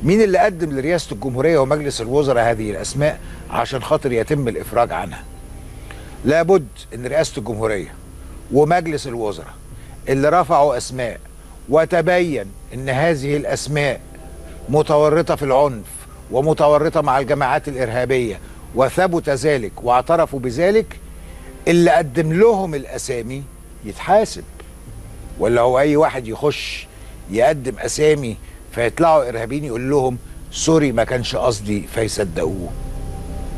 مين اللي قدم لرئاسة الجمهورية ومجلس الوزراء هذه الأسماء عشان خاطر يتم الإفراج عنها؟ لابد أن رئاسة الجمهورية ومجلس الوزراء اللي رفعوا أسماء وتبين أن هذه الأسماء متورطة في العنف ومتورطة مع الجماعات الإرهابية وثبت ذلك واعترفوا بذلك، اللي قدم لهم الأسامي يتحاسب. ولا هو أي واحد يخش يقدم أسامي فيطلعوا إرهابيين يقول لهم سوري ما كانش قصدي فيصدقوه؟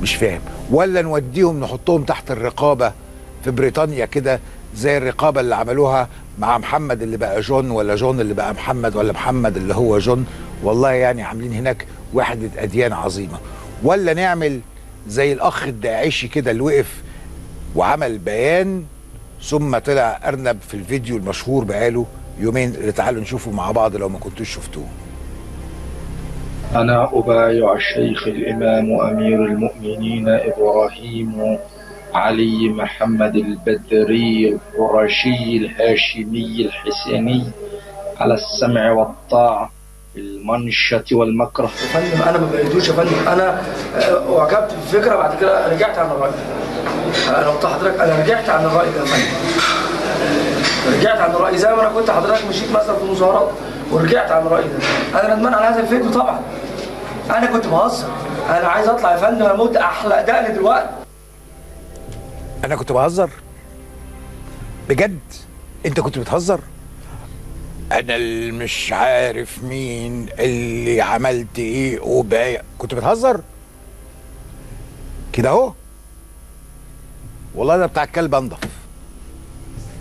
مش فاهم. ولا نوديهم نحطهم تحت الرقابة في بريطانيا كده زي الرقابة اللي عملوها مع محمد اللي بقى جون، ولا جون اللي بقى محمد، ولا محمد اللي هو جون. والله يعني عاملين هناك وحدة أديان عظيمة. ولا نعمل زي الأخ الداعشي كده اللي وقف وعمل بيان ثم طلع أرنب في الفيديو المشهور بقاله يومين اللي تعالوا نشوفه مع بعض لو ما كنتوش شفتوه. أنا أبايع الشيخ الإمام أمير المؤمنين إبراهيم علي محمد البدري القرشي الهاشمي الحسيني على السمع والطاعة في المنشة والمكره. يا فندم أنا ما بقيتوش يا فندم، أنا أعجبت بالفكرة بعد كده رجعت عن الرأي. أنا قلت لحضرتك أنا رجعت عن الرأي ده يا فندم. رجعت عن الرأي زي ما أنا كنت حضرتك مشيت مثلا في مظاهرات ورجعت عن الرأي ده. أنا ندمان على هذا الفيديو طبعا. أنا كنت بهزر، أنا عايز أطلع يا فندم أموت أحلق دقني دلوقتي. أنا كنت بهزر؟ بجد؟ أنت كنت بتهزر؟ أنا اللي مش عارف مين اللي عملت إيه وبايع، كنت بتهزر؟ كده أهو؟ والله ده بتاع الكلب أنضف.